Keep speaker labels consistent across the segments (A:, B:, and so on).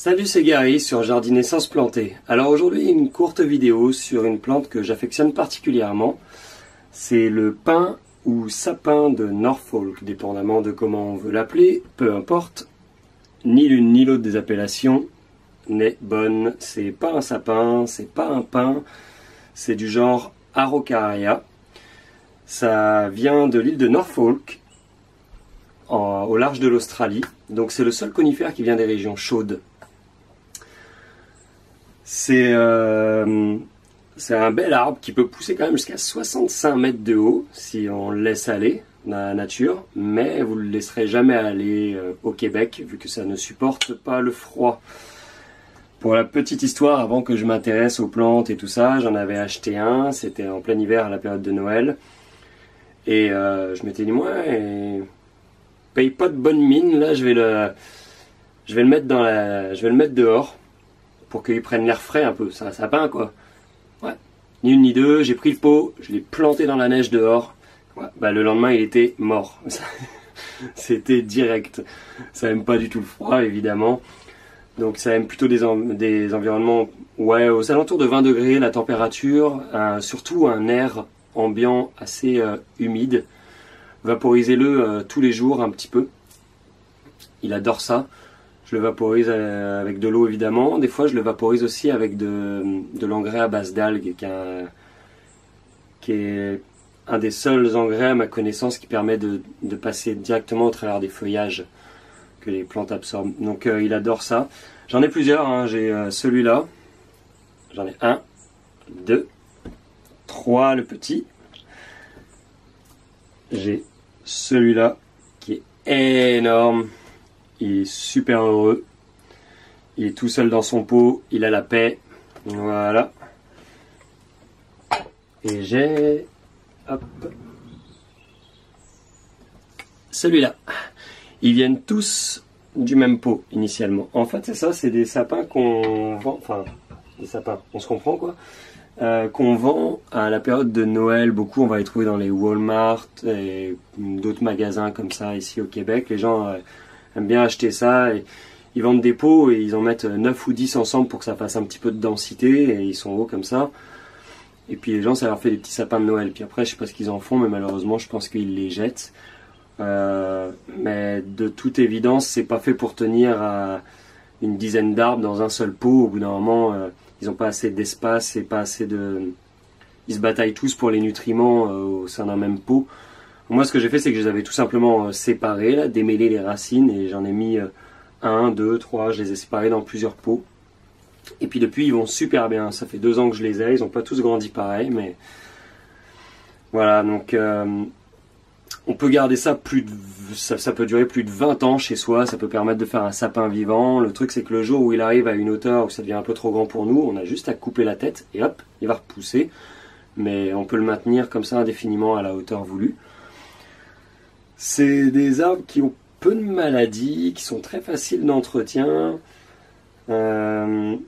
A: Salut, c'est Gary sur Jardiner sans se planter. Alors aujourd'hui, une courte vidéo sur une plante que j'affectionne particulièrement. C'est le pin ou sapin de Norfolk, dépendamment de comment on veut l'appeler, peu importe. Ni l'une ni l'autre des appellations n'est bonne. C'est pas un sapin, c'est pas un pin, c'est du genre Araucaria. Ça vient de l'île de Norfolk, au large de l'Australie. Donc c'est le seul conifère qui vient des régions chaudes. C'est un bel arbre qui peut pousser quand même jusqu'à 65 mètres de haut si on le laisse aller dans la nature, mais vous ne le laisserez jamais aller au Québec vu que ça ne supporte pas le froid. Pour la petite histoire, avant que je m'intéresse aux plantes et tout ça, j'en avais acheté un, c'était en plein hiver à la période de Noël, et je m'étais dit, moi, paye pas de bonne mine, là je vais le mettre dehors, pour qu'il prenne l'air frais un peu, c'est un sapin quoi. Ouais. Ni une ni deux, j'ai pris le pot, je l'ai planté dans la neige dehors. Ouais. Bah, le lendemain il était mort. C'était direct. Ça aime pas du tout le froid évidemment. Donc ça aime plutôt des environnements aux alentours de 20 degrés la température, surtout un air ambiant assez humide. Vaporisez-le tous les jours un petit peu. Il adore ça. Je le vaporise avec de l'eau évidemment. Des fois je le vaporise aussi avec de l'engrais à base d'algues qui est un des seuls engrais à ma connaissance qui permet de passer directement au travers des feuillages que les plantes absorbent. Donc il adore ça. J'en ai plusieurs, hein. J'ai celui-là. J'en ai 1, 2, 3 le petit. J'ai celui-là qui est énorme. Il est super heureux. Il est tout seul dans son pot. Il a la paix. Voilà. Et j'ai... Hop. Celui-là. Ils viennent tous du même pot initialement. En fait, c'est ça. C'est des sapins qu'on vend... Enfin, des sapins. On se comprend quoi. Qu'on vend à la période de Noël. Beaucoup, on va les trouver dans les Walmart et d'autres magasins comme ça ici au Québec. Les gens... aiment bien acheter ça, et ils vendent des pots et ils en mettent 9 ou 10 ensemble pour que ça fasse un petit peu de densité, et ils sont hauts comme ça. Et puis les gens, ça leur fait des petits sapins de Noël. Puis après, je sais pas ce qu'ils en font, mais malheureusement, je pense qu'ils les jettent. Mais de toute évidence, c'est pas fait pour tenir à une dizaine d'arbres dans un seul pot. Au bout d'un moment, ils ont pas assez d'espace et pas assez de... Ils se bataillent tous pour les nutriments au sein d'un même pot. Moi, ce que j'ai fait, c'est que je les avais tout simplement séparés, là, démêlé les racines, et j'en ai mis 1, 2, 3, je les ai séparés dans plusieurs pots. Et puis depuis, ils vont super bien. Ça fait 2 ans que je les ai, ils n'ont pas tous grandi pareil, mais voilà. Donc, on peut garder ça ça peut durer plus de 20 ans chez soi. Ça peut permettre de faire un sapin vivant. Le truc, c'est que le jour où il arrive à une hauteur où ça devient un peu trop grand pour nous, on a juste à couper la tête et hop, il va repousser. Mais on peut le maintenir comme ça indéfiniment à la hauteur voulue. C'est des arbres qui ont peu de maladies, qui sont très faciles d'entretien. Le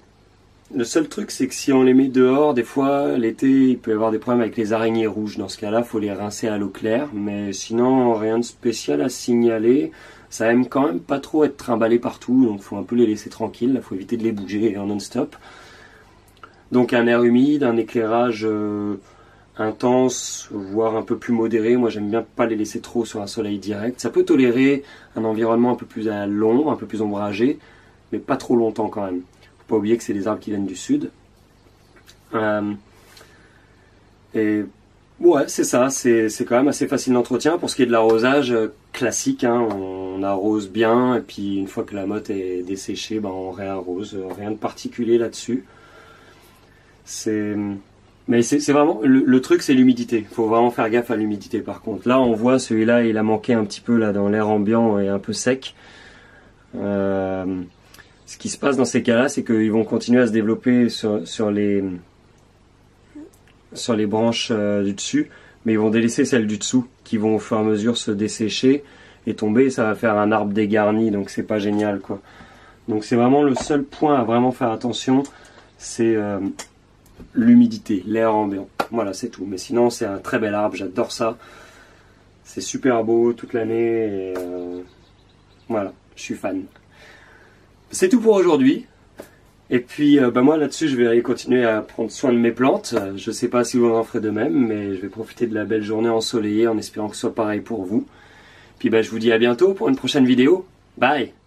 A: seul truc, c'est que si on les met dehors, des fois, l'été, il peut y avoir des problèmes avec les araignées rouges. Dans ce cas-là, il faut les rincer à l'eau claire. Mais sinon, rien de spécial à signaler. Ça aime quand même pas trop être trimballé partout, donc il faut un peu les laisser tranquilles. Il faut éviter de les bouger en non-stop. Donc un air humide, un éclairage... intense, voire un peu plus modéré. Moi, j'aime bien pas les laisser trop sur un soleil direct. Ça peut tolérer un environnement un peu plus à l'ombre, un peu plus ombragé, mais pas trop longtemps quand même. Faut pas oublier que c'est des arbres qui viennent du sud. Et ouais, c'est ça. C'est quand même assez facile d'entretien. Pour ce qui est de l'arrosage classique, hein, on arrose bien, et puis une fois que la motte est desséchée, on réarrose. Rien de particulier là-dessus. Mais c'est vraiment, le truc, c'est l'humidité. Il faut vraiment faire gaffe à l'humidité par contre. Là, on voit celui-là, il a manqué un petit peu là dans l'air ambiant et un peu sec. Ce qui se passe dans ces cas-là, c'est qu'ils vont continuer à se développer sur les branches du dessus, mais ils vont délaisser celles du dessous, qui vont au fur et à mesure se dessécher et tomber. Et ça va faire un arbre dégarni, donc c'est pas génial quoi. Donc c'est vraiment le seul point à vraiment faire attention, c'est l'humidité, l'air ambiant. Voilà, c'est tout. Mais sinon, c'est un très bel arbre, j'adore ça. C'est super beau toute l'année. Et voilà, je suis fan. c'est tout pour aujourd'hui. Et puis moi là-dessus je vais aller continuer à prendre soin de mes plantes. Je sais pas si vous en ferez de même, mais je vais profiter de la belle journée ensoleillée en espérant que ce soit pareil pour vous. Puis je vous dis à bientôt pour une prochaine vidéo. Bye!